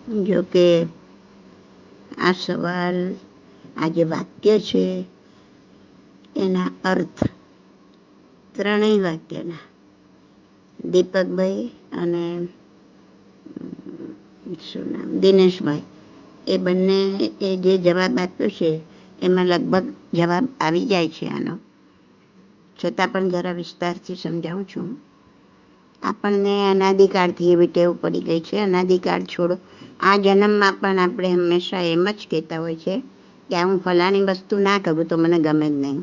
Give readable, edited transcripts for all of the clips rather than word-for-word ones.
જો કે આ સવાલ, આ જે વાક્ય છે એના અર્થ ત્રણેય વાક્યના દીપકભાઈ અને શું નામ દિનેશભાઈ એ બંને એ જે જવાબ આપ્યો છે એમાં લગભગ જવાબ આવી જાય છે આનો. છતાં પણ જરા વિસ્તારથી સમજાવું છું. આપણને અનાદિકાળથી એવી ટેવ પડી ગઈ છે, અનાદિકાળ છોડો, આ જન્મમાં પણ આપણે હંમેશા એમ જ કહેતા હોય છે કે હું ફલાણી વસ્તુ ના કરું તો મને ગમે જ નહીં.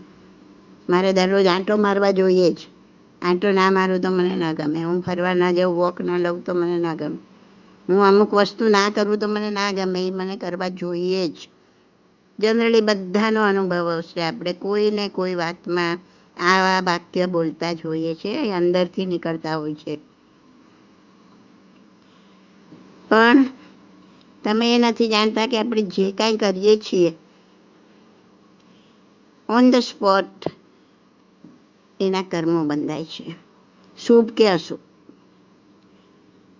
મારે દરરોજ આંટો મારવા જોઈએ જ, આંટો ના મારું તો મને ના ગમે. હું ફરવા ના જાઉં, વોક ના લઉં તો મને ના ગમે. હું અમુક વસ્તુ ના કરું તો મને ના ગમે, એ મને કરવા જોઈએ જ. જનરલી બધાનો અનુભવ હશે. આપણે કોઈને કોઈ વાતમાં આવા વાક્ય બોલતા જ હોઈએ છીએ, એ અંદરથી નીકળતા હોય છે. પણ તમે એ નથી જાણતા કે આપણે જે કાંઈ કરીએ છીએ ઓન ધ સ્પોટ એના કર્મો બંધાય છે, શુભ કે અશુભ.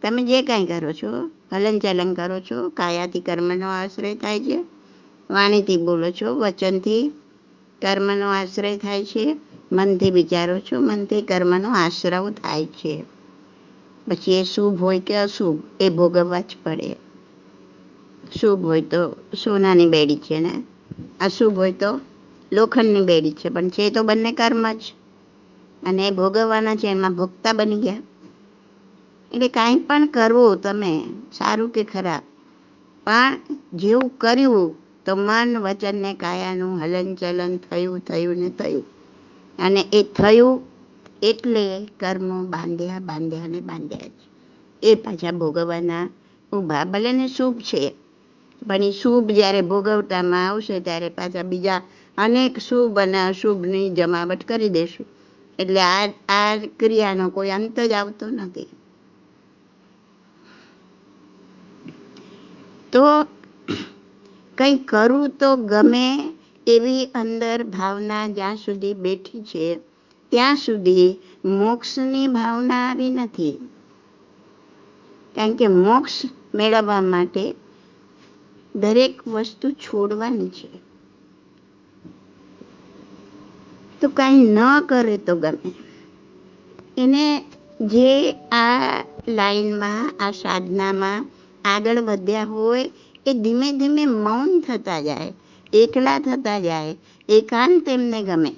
તમે જે કાંઈ કરો છો, હલનચલન કરો છો, કાયાથી કર્મનો આશ્રય થાય છે, વાણીથી બોલો છો, વચનથી કર્મનો આશ્રય થાય છે, મનથી વિચારો છો, મનથી કર્મનો આશ્રવ થાય છે. પછી એ શુભ હોય કે અશુભ એ ભોગવવા જ પડે. શુભ હોય તો સોનાની બેડી છે ને અશુભ હોય તો લોખંડની બેડી છે, પણ છે તો બંને કર્મ જ, અને એ ભોગવવાના છે, એમાં ભોગતા બની ગયા. એટલે કાંઈ પણ કરવું તમે, સારું કે ખરાબ, પણ જેવું કર્યું તો મન વચન ને કાયાનું હલનચલન થયું ને થયું, અને એ થયું એટલે કર્મો બાંધ્યા બાંધ્યા ને બાંધ્યા જ. એ પાછા ભોગવવાના ઊભા. ભલે ને શુભ છે, પણ એ શુભ જ્યારે ભોગવટામાં આવશે ત્યારે પાછા બીજા અનેક શુભ અને અશુભની જમાવટ કરી દેશું. એટલે આ ક્રિયાનો કોઈ અંત જ આવતો નથી. તો કંઈ કરું તો ગમે એવી અંદર ભાવના જ્યાં સુધી બેઠી છે ત્યાં સુધી મોક્ષની ભાવના આવી નથી. કારણ કે મોક્ષ મેળવવા માટે દરેક વસ્તુ છોડવાની છે. તો કાંઈ ન કરે તો ગમે એને. જે આ લાઈનમાં, આ સાધનામાં આગળ વધ્યા હોય એ ધીમે ધીમે મૌન થતા જાય, એકલા થતા જાય, એકાંત એમને ગમે.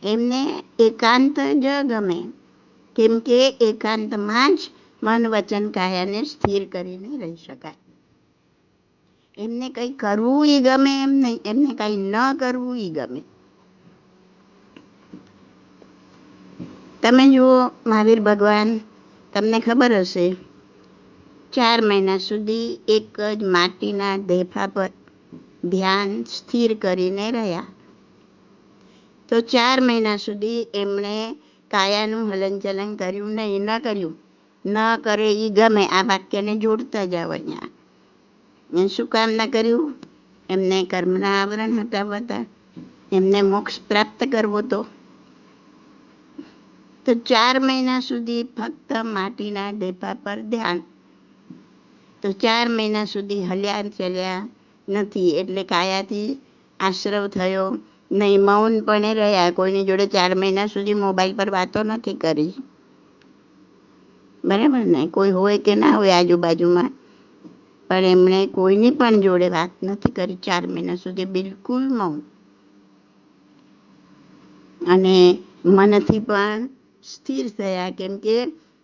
એમને એકાંત જ ગમે, કેમ કે એકાંતમાં જ મન વચન કાયાને સ્થિર કરીને રહી શકાય. એમને કંઈ કરવું એ ગમે એમ નહીં, એમને કંઈ ન કરવું એ ગમે. તમે જુઓ, મહાવીર ભગવાન, તમને ખબર હશે, 4 મહિના સુધી એક જ માટીના ઢેફા પર ધ્યાન સ્થિર કરીને રહ્યા. તો 4 મહિના સુધી એમણે કાયાનું હલનચલન કર્યું નહીં, ન કર્યું. ન કરે એ ગમે, આ વાક્યને જોડતા જાવ અહીંયા. શું કામ ના કર્યું? એમને કર્મના આવરણ હટાવવા હતા, એમને મોક્ષ પ્રાપ્ત કરવો તો 4 મહિના સુધી ફક્ત માટીના ઢેફા પર ધ્યાન. તો 4 મહિના સુધી હલ્યા ચલ્યા નથી, એટલે કાયાથી આશ્રવ થયો નહીં, મૌન પણ રહ્યા. કોઈની જોડે 4 મહિના સુધી મોબાઈલ પર વાતો નથી કરી, બરાબર ને? કોઈ હોય કે ના હોય આજુબાજુમાં, પણ એમણે કોઈની પણ જોડે વાત નથી કરી 4 મહિના સુધી, બિલકુલ મૌન. અને મનથી પણ સ્થિર થયા, કેમ કે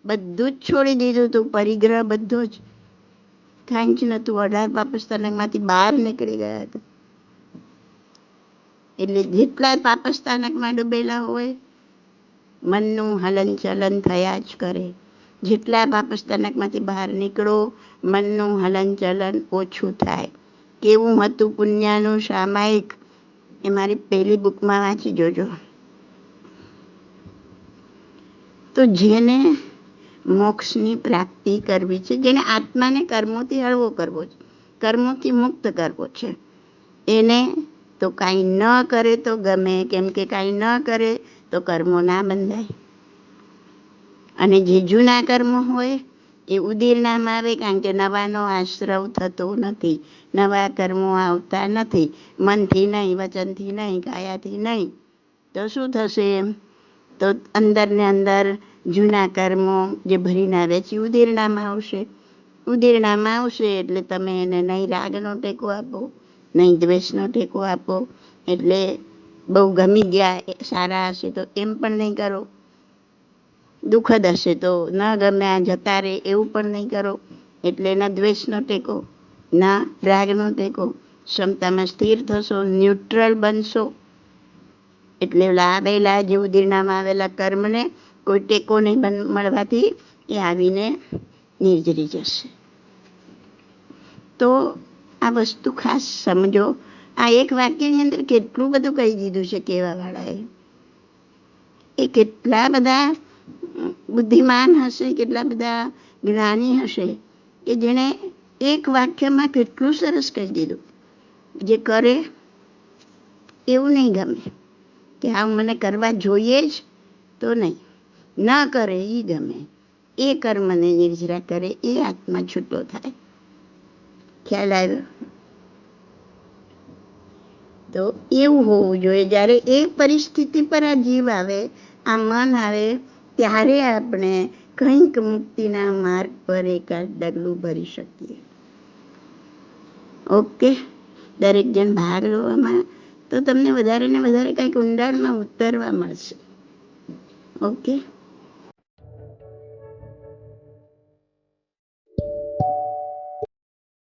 બધું જ છોડી દીધું હતું. પરિગ્રહ બધો જ, કાંઈ જ નહોતું. 18 પાપસ્થાનકમાંથી બહાર નીકળી ગયા હતા. એટલે જેટલા પાપસ્થાનકમાં ડૂબેલા હોય મનનું હલનચલન થયા જ કરે. જેટલા પાપસ્થાનકમાંથી બહાર નીકળો મનનું હલનચલન ઓછું થાય. કેવું હતું પુણ્યનું સામાયિક, એ મારી પહેલી બુકમાં વાંચી જોજો. તો જેને મોક્ષની પ્રાપ્તિ કરવી છે, જેને આત્માને કર્મોથી હળવો કરવો છે, કર્મોથી મુક્ત કરવો છે, એને તો કાંઈ ન કરે તો ગમે, કેમ કે કાંઈ ન કરે તો કર્મો ના બંધાય. અને જે જૂના કર્મો હોય એ ઉદીરણામાં આવે, કારણ કે નવાનો આશ્રવ થતો નથી, નવા કર્મો આવતા નથી, મનથી નહીં, વચનથી નહીં, કાયાથી નહીં. તો શું થશે? તો અંદર ને અંદર જૂના કર્મો જે ભરીને આવે છે ઉદીરણામાં આવશે. ઉદીરણામાં આવશે એટલે તમે એને નહીં રાગનો ટેકો આપો, નહીં દ્વેષનો ટેકો આપો. એટલે બહુ ગમી ગયા સારા હશે તો એમ પણ નહીં કરો, દુઃખદ હશે તો ન ગમ્યા જતા રહે એવું પણ નહીં કરો. એટલે ના દ્વેષનો ટેકો, ના રાગનો ટેકો. ક્ષમતામાં સ્થિર થશો, ન્યુટ્રલ બનશો. એટલે આવેલા જે ઉદીરણામાં આવેલા કર્મને કોઈ ટેકો નહીં મળવાથી એ આવીને નિર્જરી જશે. તો આ વસ્તુ ખાસ સમજો. આ એક વાક્યની અંદર કેટલું બધું કહી દીધું છે કહેવાવાળાએ. એ કેટલા બધા બુદ્ધિમાન હશે, કેટલા બધા જ્ઞાની હશે કે જેણે એક વાક્યમાં કેટલું સરસ કહી દીધું. જે કરે એવું નહીં ગમે કે આ મને કરવા જોઈએ જ તો નહીં, ન કરે એ ગમે. એ કર્મને નિર્જરા કરે એ આત્મા છૂટો થાય. ખ્યાલ આવ્યો? તો એવું હોવું જોઈએ. જ્યારે એ પરિસ્થિતિ પર આ જીવ આવે, આ મન આવે, ત્યારે આપણે કંઈક મુક્તિના માર્ગ પર એકાદ ડગલું ભરી શકીએ. ઓકે, દરેક જણ ભાગ લેવામાં તો તમને વધારે ને વધારે કંઈક ઊંડાણમાં ઉતરવા મળશે. ઓકે.